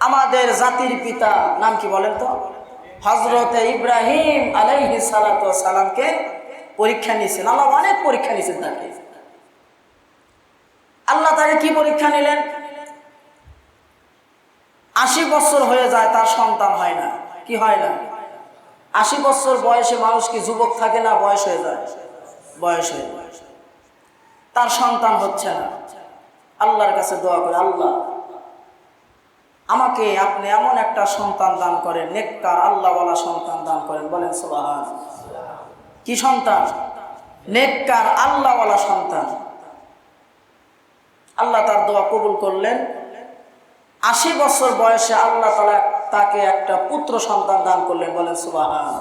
আমাদের জাতির পিতা নাম কি বলেন তো? হযরত ইব্রাহিম আলাইহিস সালাতু ওয়াস সালামকে পরীক্ষা নিয়েছেন। আল্লাহ অনেক পরীক্ষা নিয়েছেন তাকে। আল্লাহ তাকে কি পরীক্ষা নিলেন? 80 বছর হয়ে যায়, তার সন্তান হয় না। কি হয় না? 80 বছর বয়সে মানুষ কি যুবক থাকে না? বয়স হয়ে যায়, বয়স হয়ে যায়, তার সন্তান হচ্ছে না। আল্লাহর কাছে দোয়া করে, আল্লাহ আমাকে আপনি এমন একটা সন্তান দান করেন, নেককার আল্লাহওয়ালা সন্তান দান করেন। বলেন সুবহানাল্লাহ। কি সন্তান? নেককার আল্লাহওয়ালা সন্তান। আল্লাহ তার দোয়া কবুল করলেন। 80 বছর বয়সে আল্লাহ তাআলা তাকে একটা পুত্র সন্তান দান করলেন। বলেন সুবহানাল্লাহ।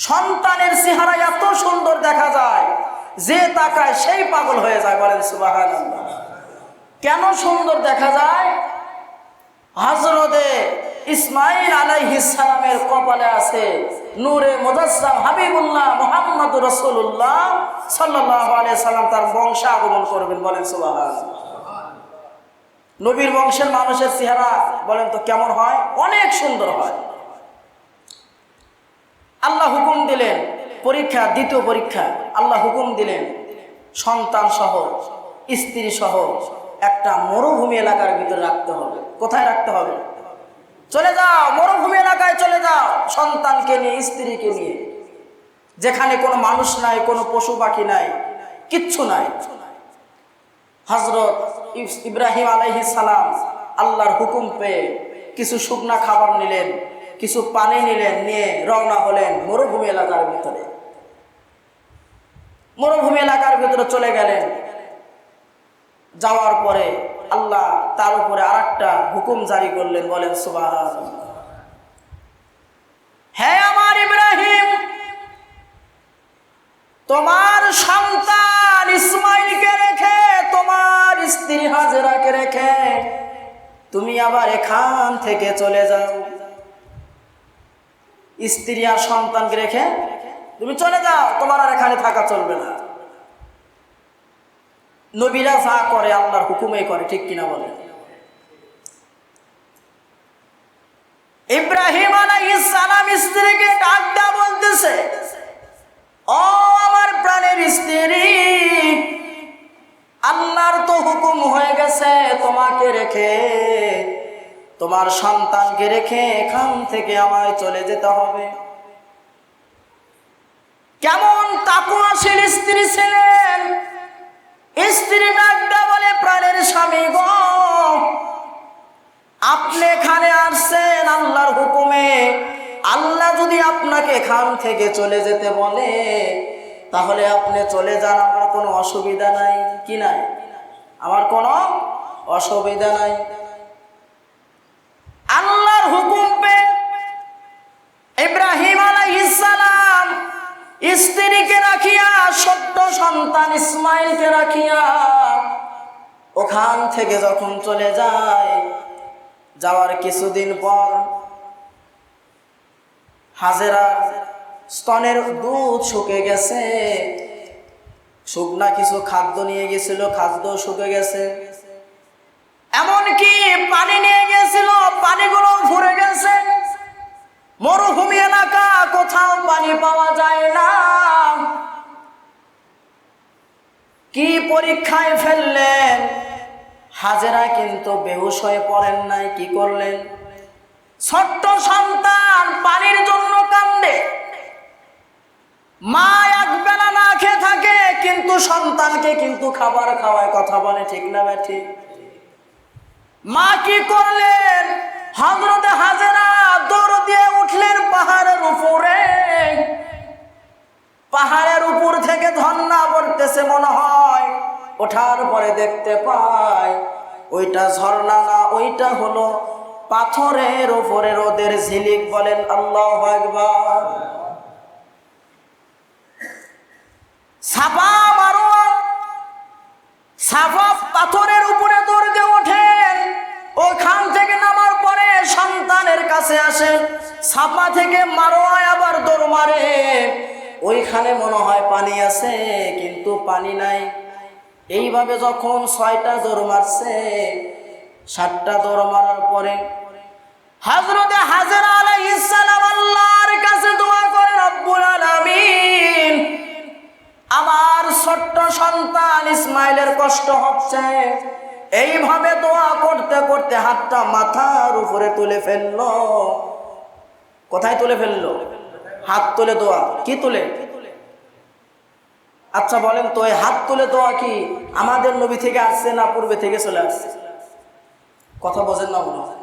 সন্তানের চেহারা এত সুন্দর দেখা যায়, যে তাকায় সেই পাগল হয়ে যায়। বলেন সুবহানাল্লাহ। কেন সুন্দর দেখা যায়? হযরতে ইসমাঈল আলাইহিস সালামের কপালে আছে নূরে মুজাসসাম হাবিবুল্লাহ মুহাম্মদুর রাসূলুল্লাহ সাল্লাল্লাহু আলাইহি সাল্লাম তার বংশে আগমন করবেন। বলেন সুবহানাল্লাহ। নবীর বংশের মানুষের চেহারা বলেন তো কেমন হয়? অনেক সুন্দর হয়। আল্লাহ হুকুম দিলেন, পরীক্ষা, দ্বিতীয় পরীক্ষা। আল্লাহ হুকুম দিলেন সন্তান সহ স্ত্রী সহ একটা মরুভূমি এলাকার ভিতরে রাখতে হবে। কোথায় রাখতে হবে? চলে যাও, মরুভূমি এলাকায় চলে যাও, সন্তানকে নিয়ে, স্ত্রীকে নিয়ে, যেখানে কোনো মানুষ নাই, কোনো পশু পাখি নাই, কিচ্ছু নাই। হযরত ইব্রাহিম আলাইহিস সালাম আল্লাহর হুকুম পেয়ে কিছু শুকনা খাবার নিলেন, কিছু পানি নিলেন, নিয়ে রওনা হলেন মরুভূমি এলাকার ভিতরে। মরুভূমি এলাকার ভিতরে চলে গেলেন। যাওয়ার পরে আল্লাহ তার উপরে আরেকটা হুকুম জারি করলেন। বলেন সুবহানাল্লাহ। হে আমার ইব্রাহিম, তোমার সন্তান ইসমাঈলকে রেখে, তোমার স্ত্রী হাজেরাকে রেখে তুমি আবার এখান থেকে চলে যাও। স্ত্রী আর সন্তানকে রেখে তুমি চলে যাও, তোমার আর এখানে থাকা চলবে না। নবীরা যা করে আল্লাহর হুকুমেই করে, ঠিক কিনা বলে? ইব্রাহিম আলাইহিস সালাম স্ত্রীকে ডাক দেয়া বলতেছে, ও আমার প্রাণের স্ত্রী, আল্লাহর তো হুকুম হয়ে গেছে তোমাকে রেখে, তোমার সন্তানকে রেখে এখান থেকে আমায় চলে যেতে হবে। কেমন তাকওয়াশীল স্ত্রী ছিলেন! স্ত্রী ডাকটা বলে, প্রাণের স্বামী গো, আপনি এখানে আসছেন আল্লাহর হুকুমে। আল্লাহ যদি আপনাকে এখান থেকে চলে যেতে বলে তাহলে আপনি চলে যান, আমার কোনো অসুবিধা নাই। কি নাই? আমার কোনো অসুবিধা নাই। আল্লাহর হুকুম পেয়ে ইব্রাহিম আলাইহিস সালাম স্ত্রীকে রাখিয়া, ছোট্ট সন্তান ইসমাঈলকে রাখিয়া ওখান থেকে যখন চলে যায়, যাওয়ার কিছুদিন পর হাজেরা স্তনের দুধ শুকে গেছে, শুকনা কিছু খাদ্য নিয়ে গেছিল, খাদ্য শুকে গেছে। এমনকি পানি নিয়ে গেছিল, পানিগুলো ভরে গেছে। মরুভূমি এলাকা, কোথাও পানি পাওয়া যায় না। কি পরীক্ষায় ফেললেন! হাজেরা কিন্তু বেহুশ হয়ে পড়েন নাই। কি করলেন? ছোট্ট সন্তান পানির জন্য কান্দে, মা একবেলা না খেয়ে থাকে, কিন্তু সন্তানকে কিন্তু খাবার খাওয়ায়। কথা বলে ঠিক না ব্যাঠি? মা কি করলেন? হযরতে হাজেরা দৌড় দিয়ে উঠলেন পাহাড়ের উপরে। পাহাড়ের উপর থেকে ঝর্ণা পড়তেছে মনে হয়। ওঠার পরে দেখতে পায় ওইটা ঝর্ণা না, ওইটা হলো পাথরের উপরে রোদের ঝিলিক। বলেন আল্লাহু আকবার। সাফা মারওয়া, সাফা পাথরের উপরে দৌড় দিয়ে ওঠেন। ওখান থেকে নামার পরে সন্তানের কাছে আসেন। সাফা থেকে মারওয়ায় আবার দৌড় মারে। ওইখানে মনে হয় পানি আছে, কিন্তু পানি নাই। এইভাবে যখন 6টা দৌড় মারছে, 7টা দৌড় মারার পরে হযরতে হাজরা আলাইহিস সালাম আল্লাহর কাছে দোয়া করে, রব্বুল আলামিন, আমার ছোট্ট সন্তান ইসমাইলের কষ্ট হচ্ছে। এইভাবে দোয়া করতে করতে হাতটা মাথার উপরে তুলে ফেললো। কোথায় তুলে ফেললো? হাত তুলে দোয়া। কি তুলে? আচ্ছা বলেন তো, এই হাত তুলে দোয়া কি আমাদের নবী থেকে আসছে না পূর্বে থেকে চলে আসছে? কথা বোঝেন না মনে হয়।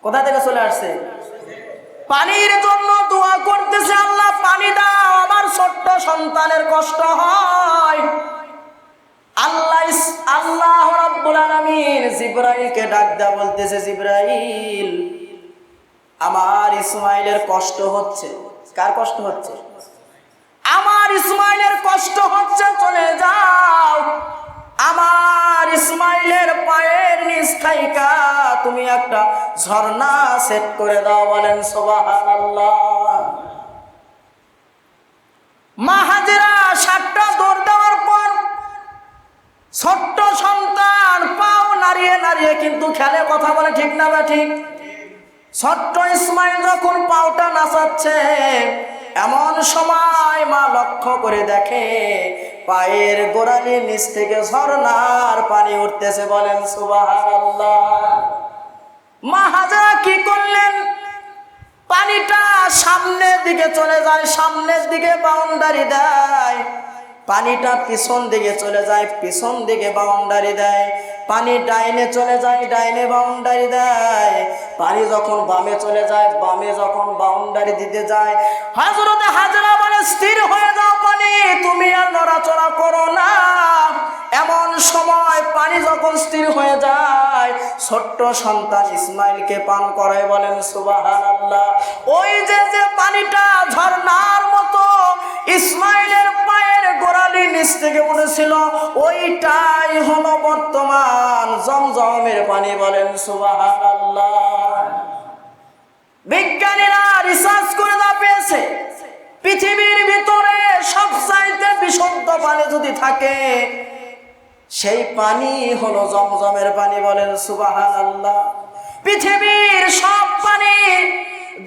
কোথা থেকে চলে আসছে? পানির জন্য দোয়া করতেছে, আল্লাহ পানি দাও, আমার ছোট্ট সন্তানের কষ্ট হয়। আল্লাহ রাব্বুল আলামিন জিবরাইলকে ডাক দেয়া বলতেছে, জিবরাইল, আমার ইসমাইলের কষ্ট হচ্ছে। কার কষ্ট হচ্ছে? আমার ইসমাইলের কষ্ট হচ্ছে, চলে যাও আমার ইসমাইলের পায়ের নিচ থাইকা তুমি একটা ঝর্ণা সেট করে দাও। বলেন সুবহানাল্লাহ। মা হাজেরা 7টা দৌড় দেওয়ার পর ছোট্ট সন্তান পাও নাড়িয়ে নাড়িয়ে কিন্তু খেলে। কথা বলে ঠিক না বা ঠিক? ছোট্ট ইসমাইল যখন পাওটা নাচাচ্ছে, এমন সময় মা লক্ষ্য করে দেখে পায়ের গোড়ালির নিচ থেকে ঝর্ণার পানি উঠতেছে। বলেন সুবহানাল্লাহ। মা হাজেরা কি করলেন? পানিটা সামনের দিকে চলে যায়, সামনের দিকে বাউন্ডারি দেয়। পানিটা পিছন দিকে চলে যায়, পিছন দিকে বাউন্ডারি দেয়। পানি ডাইনে চলে যায়, ডাইনে বাউন্ডারি দেয়। পানি যখন বামে চলে যায়, বামে যখন বাউন্ডারি দিতে যায়, হযরতে হাজরা বলে, স্থির হয়ে যাও পানি, তুমি আর নড়াচড়া করো না। এমন সময় পানি যখন স্থির হয়ে যায়, ছোট্ট সন্তান ইসমাইলকে পান করায়। বলেন সুবহানাল্লাহ। ওই যে পানিটা ঝর্ণার মতো ইসমাইলের পায়ের গোড়ালির নিচ থেকে উঠেছিল, ওইটাই হলো বর্তমান জমজমের পানি। বলেন সুবহানাল্লাহ। বিজ্ঞানীরা রিসার্চ করে যা পেয়েছে, পৃথিবীর ভিতরে সবচাইতে বিশুদ্ধ পানি যদি থাকে, সেই পানি হলো জমজমের পানি। বলেন সুবহানাল্লাহ। পৃথিবীর সব পানি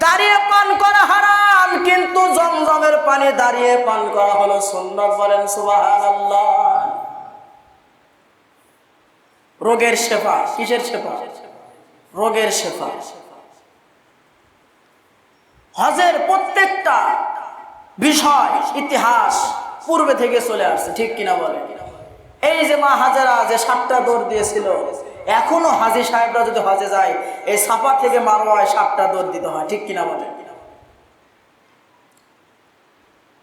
দাঁড়িয়ে পান করা হারাম, কিন্তু জমজমের পানি দাঁড়িয়ে পান করা হলো সুন্নাত। বলেন সুবহানাল্লাহ। রোগের শেফা। কিসের শেফা? রোগের শেফা। হজের প্রত্যেকটা বিষয় ইতিহাস পূর্বে থেকে চলে আসছে, ঠিক কিনা বলে? এই যে মা হাজেরা যে 7টা দৌড় দিয়েছিল, এখনো হাজী সাহেবরা যদি হজে যায়, এই সাফা থেকে মারওয়ায় 7টা দৌড় দিতে হয়, ঠিক কিনা বলে?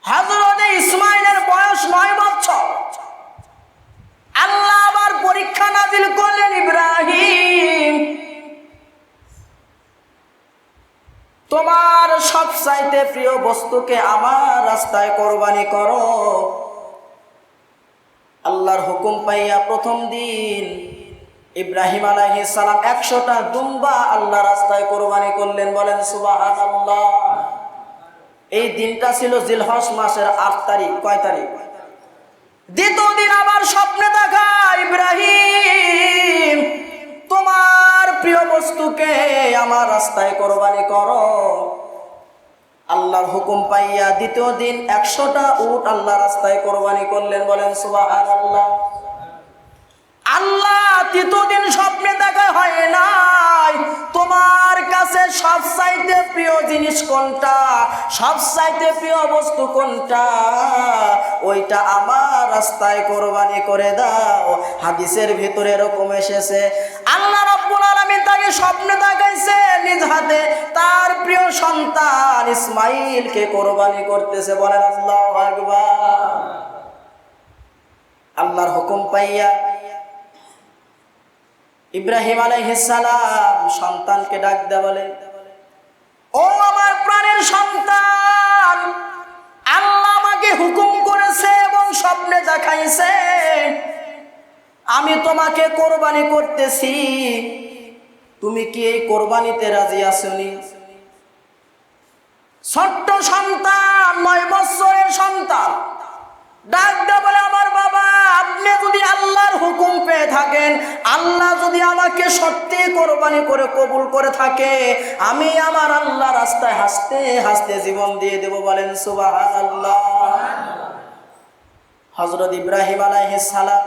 হযরতে ইসমাইলের বয়স 9 বছর। আল্লাহ আবার পরীক্ষা নাজিল করলেন, ইব্রাহিম, তোমার সবচাইতে প্রিয় বস্তুকে আমার রাস্তায় কোরবানি করো। আল্লাহর হুকুম পাইয়া প্রথম দিন ইব্রাহিম আলাইহিস সালাম 100টা দুম্বা আল্লাহ রাস্তায় কোরবানি করলেন। বলেন সুবহানাল্লাহ। এই দিনটা ছিল জিলহজ মাসের 8 তারিখ। কয় তারিখ? দ্বিতীয় দিন আবার স্বপ্নে দেখা, ইব্রাহিম, তোমার প্রিয় বস্তুকে আমার রাস্তায় কোরবানি করো। আল্লাহর হুকুম পাইয়া দ্বিতীয় দিন 100টা উট আল্লাহ রাস্তায় কোরবানি করলেন। বলেন সুবহানাল্লাহ। আল্লাহ তৃতীয় দিন স্বপ্নে দেখা হয় নাই, তোমার কাছে সবচাইতে প্রিয় জিনিস কোনটা, সবচাইতে প্রিয় বস্তু কোনটা, ওইটা আমার রাস্তায় কোরবানি করে দাও। হাদিসের ভিতরে এরকম এসেছে, আল্লাহ রাব্বুল আলামিন তাকে স্বপ্নে দেখাইছে নিজ হাতে তার প্রিয় সন্তান ইসমাইলকে কোরবানি করতেছে। বলেন আল্লাহু আকবার। আল্লাহর হুকুম পাইয়া ইব্রাহিম আলাইহিস সালাম সন্তানকে ডাক দেয়া বলে, ও আমার প্রাণের সন্তান, আল্লাহ আমাকে হুকুম করেছে এবং স্বপ্নে দেখাইছে আমি তোমাকে কোরবানি করতেছি, তুমি কি এই কোরবানিতে রাজি আছোনি? ছোট্ট সন্তান, 9 বছরের সন্তান ডাক দেয়া বলে, আমার বাবা, আপনি যদি আল্লাহর হুকুম পেয়ে থাকেন, আল্লাহ যদি আমাকে সত্যি কোরবানি করে কবুল করে থাকে, আমি আমার আল্লাহ রাস্তায় হাসতে হাসতে জীবন দিয়ে দেব। বলেন সুবহানাল্লাহ। হযরত ইব্রাহিম আলাইহিস সালাম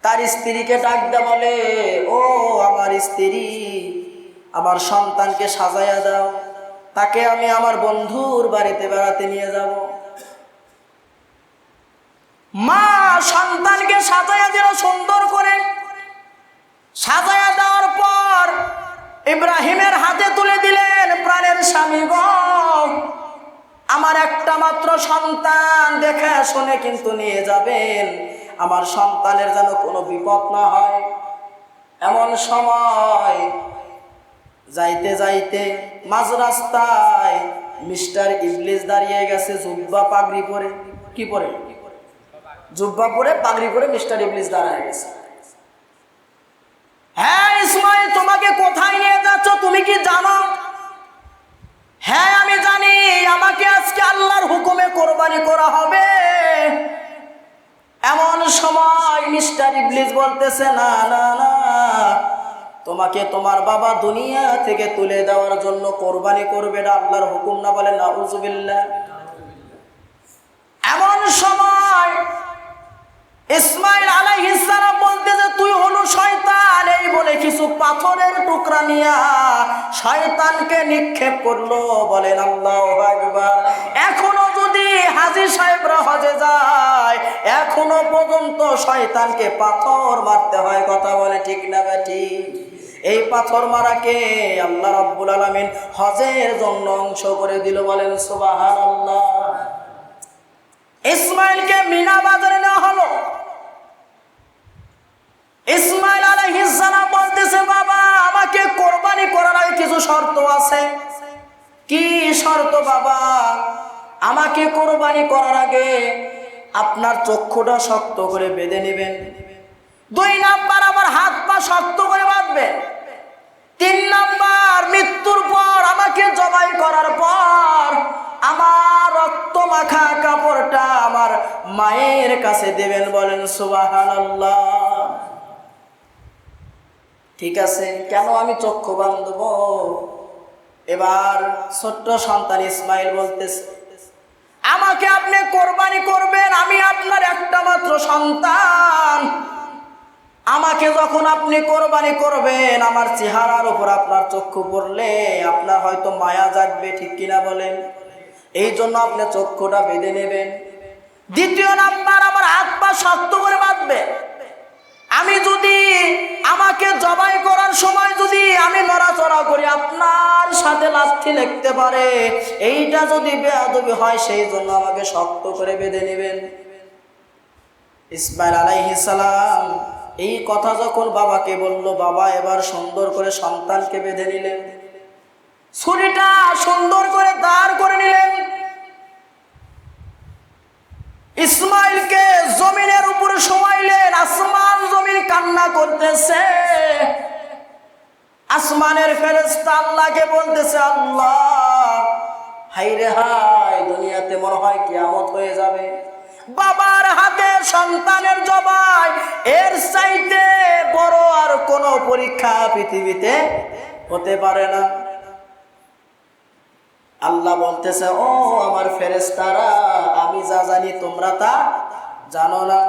তার স্ত্রীকে ডাক দিয়ে বলে, ও আমার স্ত্রী, আমার সন্তানকে সাজায়া দাও, তাকে আমি আমার বন্ধুর বাড়িতে বেড়াতে নিয়ে যাব। মা সন্তানকে সাজায়া দিল সুন্দর করে। সাজায়া দেওয়ার পর ইব্রাহিমের হাতে তুলে দিলেন, প্রাণের স্বামী গো, আমার একটা মাত্র সন্তান, দেখে শুনে কিন্তু নিয়ে যাবেন, আমার সন্তানের যেন কোনো বিপদ না হয়। এমন সময় যাইতে যাইতে মাঝ রাস্তায় মিস্টার ইবলিস দাঁড়িয়ে গেছে, জুব্বা পাগড়ি পরে। কি পরে? জুব্বা পরে পাগড়ি পরে মিস্টার ইবলিস দাঁড়িয়ে গেছে। হ্যাঁ ইসমাইল, তোমাকে কোথায় নিয়ে যাচ্ছ তুমি কি জানো? হ্যাঁ আমি জানি, আমাকে আজকে আল্লাহর হুকুমে কোরবানি করা হবে। এমন সময় মিস্টার ইবলিস বলতেছে, না না না, তোমাকে তোমার বাবা দুনিয়া থেকে তুলে দেওয়ার জন্য কোরবানি করবে, এটা আল্লাহর হুকুম না। বলে নাউযুবিল্লাহ। এমন সময় ইসমাইল আলাইহিস সালাম বলতেছে, তুই হলো শয়তান। এই বলে কিছু পাথরের টুকরা নিয়ে শয়তানকে নিক্ষেপ করলো। বলেন আল্লাহু আকবার। এখনো যদি হাজী সাহেবরা হজে যায়, এখনো পর্যন্ত শয়তানকে পাথর মারতে হয়। কথা বলে ঠিক না বেঠি? এই পাথর মারাকে আল্লাহ রাব্বুল আলামিন হজের জন্য অংশ করে দিল। বলেন সুবহানাল্লাহ। ইসমাইলকে মিনা বাজারে নেওয়া হলো। ইসমাইল আলাইহিস সালাম বলতেছে, বাবা আমাকে কোরবানি করার আগে কিছু শর্ত আছে। কি শর্ত বাবা? আমাকে কোরবানি করার আগে আপনার চক্ষুটা শক্ত করে বেঁধে নেবেন। 2 নাম্বার, আমার হাত পা শক্ত করে বাঁধবেন। 3 নাম্বার, মৃত্যুর পর আমাকে জবাই করার পর আমার রক্ত মাখা কাপড়টা আমার মায়ের কাছে দেবেন। বলেন সুবহানাল্লাহ। ঠিক আছে, কেন আমি চক্ষু বাঁধব? এবার ছোট্ট সন্তান ইসমাইল বলতেছে, আমাকে আপনি কোরবানি করবেন, আমি আপনার একটা মাত্র সন্তান। আমাকে যখন আপনি কোরবানি করবেন, আমার চেহারার উপর আপনার চক্ষু পড়লে আপনার হয়তো মায়া জাগবে, ঠিক কিনা বলেন? এই জন্য আপনি চক্ষুটা বেঁধে নেবেন। 2 নাম্বার, আমার হাত পা শক্ত করে বাঁধবে। আমি যদি আমাকে জবাই করার সময় যদি আমি নড়াচড়া করি, আপনার সাথে লাথি লাগতে পারে, এইটা যদি বেয়াদবি হয়, সেই জন্য আমাকে শক্ত করে বেঁধে নেবেন। ইসমাইল আলাইহিস সালাম এই কথা যখন বাবাকে বলল, বাবা এবার সুন্দর করে সন্তানকে বেঁধে নিলেন, ছুরিটা সুন্দর করে দাঁড় করে নিলেন। ইসমাইলকে জমিনের উপরে শোয়াইলেন। আসমান জমিন কান্না করতেছে। আসমানের ফেরেশতা আল্লাহকে বলতেছে, আল্লাহ হায় রে হায়, দুনিয়াতে মনে হয় কিয়ামত হয়ে যাবে। বাবার হাতে সন্তানের জবাই, এর চাইতে বড় আর কোন পরীক্ষা পৃথিবীতে হতে পারে না। আল্লাহ বলতেছে, ও আমার ফেরেশতারা, আমি যা জানি তোমরা তা জানো না।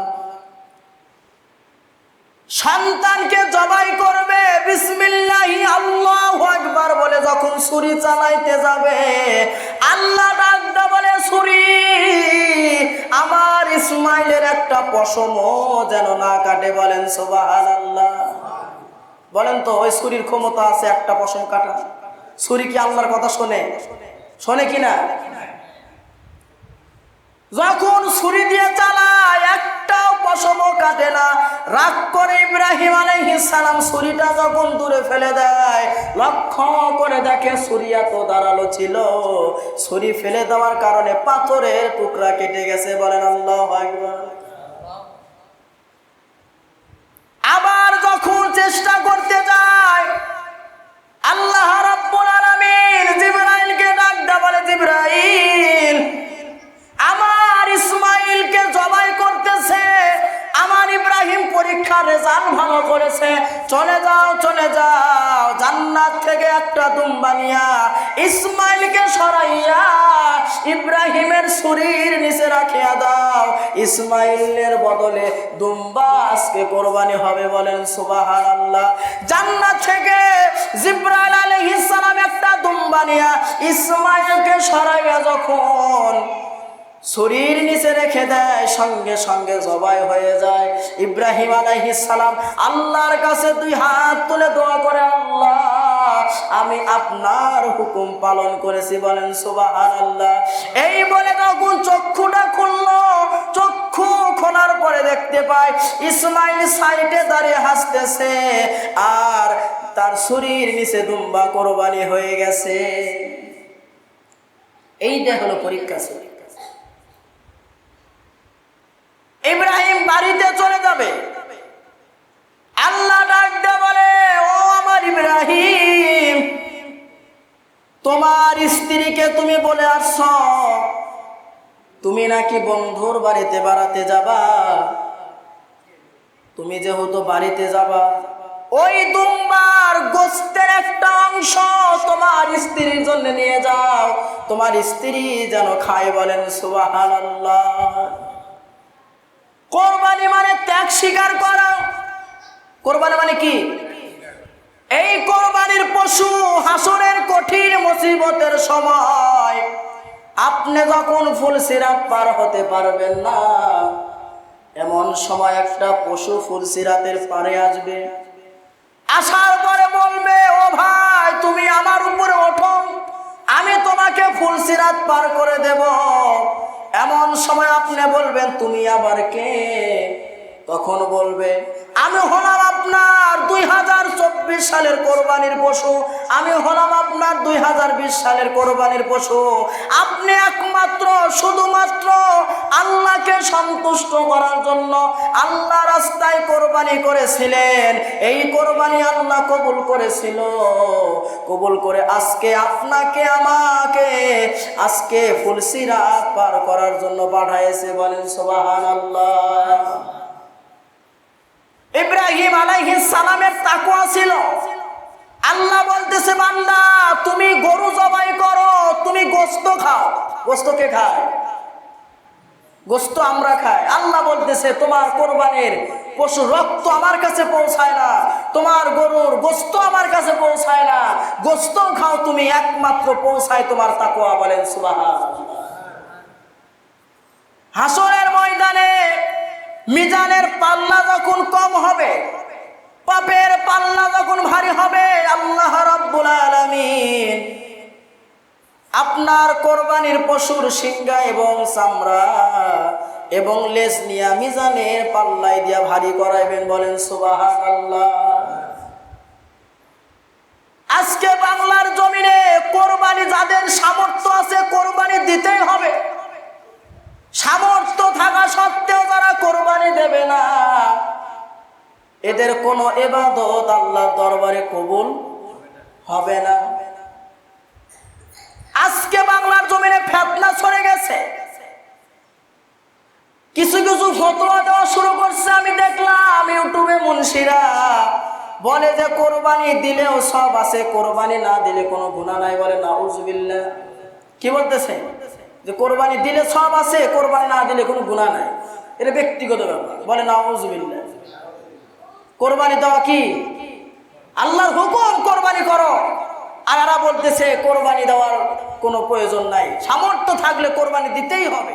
সন্তানকে জবাই করবে, বিসমিল্লাহি আল্লাহু আকবার বলে যখন ছুরি চালাইতে যাবে, আল্লাহ ডাকটা বলে, ছুরি আমার ইসমাইলের একটা পশমও যেন না কাটে। বলেন সুবহানাল্লাহ। বলেন তো, ওই ছুরির ক্ষমতা আছে একটা পশম কাটা? ছুরি কি আল্লাহর কথা শোনে? শোনে কিনা? যখন ছুরি দিয়ে চালায়, একটাও পশমও কাটে না। রাগ করে ইব্রাহিম আলাইহিস সালাম ছুরিটা যখন দূরে ফেলে দেয়, লক্ষ্য করে দেখে ছুরি এত ধারালো ছিল, ছুরি ফেলে দেওয়ার কারণে পাথরের টুকরা কেটে গেছে। বলেন আল্লাহু আকবার। আবার যখন চেষ্টা করতে যায়, আল্লাহ রাব্বুল আলামিন জিবরাইলকে ডাকতে বলে, জিবরাইল আমার ইসমাইলকে জবাই করতেছে, পরীক্ষার রেজাল্ট ভালো করেছে, চলে যাও চলে যাও, জান্নাত থেকে একটা দুম্বা নিয়া ইসমাইলকে সরাইয়া ইব্রাহিমের ছুরির নিচে রাখিয়া দাও। ইসমাইলের বদলে দুম্বা আজকে কোরবানি হবে, বলেন সুবহানাল্লাহ। জান্নাত থেকে জিবরাইল আলাইহিস সালাম একটা দুম্বা নিয়া ইসমাইলকে সরাইয়া যখন ছুরির নিচে রেখে দেয়, সঙ্গে সঙ্গে জবাই হয়ে যায়। ইব্রাহিম আলাইহিস সালাম আল্লাহর কাছে দুই হাত তুলে দোয়া করে, আল্লাহ আমি আপনার হুকুম পালন করেছি, বলেন সুবহানাল্লাহ। এই বলে তখন চক্ষুটা খুললো, চক্ষু খোলার পরে দেখতে পায় ইসমাইল সাইডে দাঁড়িয়ে হাসতেছে, আর তার ছুরির নিচে দুম্বা কোরবানি হয়ে গেছে। এইটা হলো পরীক্ষা। ইব্রাহিম বাড়িতে চলে যাবে, আল্লাহ ডাকতে বলে, ও আমার ইব্রাহিম, তোমার স্ত্রীকে তুমি বলে আসছ তুমি নাকি বন্ধুর বাড়িতে বেড়াতে যাবা। তুমি যেহেতু বাড়িতে যাবা, ওই দুম্বার গোশতের একটা অংশ তোমার স্ত্রীর জন্য নিয়ে যাও, তোমার স্ত্রী যেন খায়, বলেন সুবহানাল্লাহ। কোরবানি মানে ত্যাগ স্বীকার করা। কোরবানি মানে কি? এই কোরবানির পশু হাসরের কঠিন মুসিবতের সময় আপনি যখন ফুলসিরাত পার হতে পারবেন না, এমন সময় একটা পশু ফুলসিরাতের পারে আসবে, আসার পরে বলবে, ও ভাই তুমি আমার উপরে ওঠো, আমি তোমাকে ফুলসিরাত পার করে দেব। এমন সময় আপনি বলবেন, তুমি আবার কে? তখন বলবে, আমি হলাম আপনার 2024 সালের কোরবানির পশু, আমি হলাম আপনার 2020 সালের কোরবানির পশু। আপনি একমাত্র শুধুমাত্র আল্লাহকে সন্তুষ্ট করার জন্য আল্লাহ রাস্তায় কোরবানি করেছিলেন, এই কোরবানি আল্লাহ কবুল করেছিল, কবুল করে আজকে আপনাকে আমাকে আজকে ফুলসিরাত পার করার জন্য পাঠাইছে, বলেন সুবহানাল্লাহ। ইব্রাহিম আলাইহিস সালামের তাকওয়া ছিল। আল্লাহ বলতেছে, বান্দা তুমি গরু জবাই করো, তুমি গোশত খাও। গোশত কে খায়? গোশত আমরা খাই। আল্লাহ বলতেছে, তোমার কোরবানির পশুর রক্ত আমার কাছে পৌঁছায় না, তোমার গরুর গোশত আমার কাছে পৌঁছায় না, গোশত খাও তুমি, একমাত্র পৌঁছায় তোমার তাকওয়া, বলেন সুবহানাল্লাহ। হাসরের ময়দানে মিজানের পাল্লা যখন কম হবে, পাপের পাল্লা যখন ভারী হবে, আল্লাহ রাব্বুল আলামিন আপনার কোরবানির পশুর শিঙ্গা এবং চামড়া এবং লেজ নিয়ে মিজানের পাল্লাই দিয়া ভারী করাইবেন, বলেন সুবহানাল্লাহ। আজকে বাংলার জমিনে কোরবানি যাদের সামর্থ্য আছে কোরবানি দিতেই হবে। সামর্থ্য থাকা সত্ত্বেও যারা কোরবানি দেবে না, এদের কোনো ইবাদত আল্লাহর দরবারে কবুল হবে না। আজকে বাংলার জমিনে ফিতনা ছড়ে গেছে, কিছু কিছু ফতোয়া দেওয়া শুরু করছে। আমি দেখলাম ইউটিউবে মুন্সিরা বলে যে কোরবানি দিলেও সব আছে, কোরবানি না দিলে কোনো গুনাহ নাই, বলে নাউজুবিল্লাহ। কি বলতেছে? যে কোরবানি দিলে সব আছে, কোরবানি না দিলে কোনো গুনাহ নাই, এটা ব্যক্তিগত ব্যাপার, বলে নাউজুবিল্লাহ। কোরবানি দেওয়া কি আল্লাহর হুকুম, কোরবানি করো, আর এরা বলতেছে কোরবানি দেওয়ার কোনো প্রয়োজন নাই, সামর্থ্য থাকলে কোরবানি দিতেই হবে।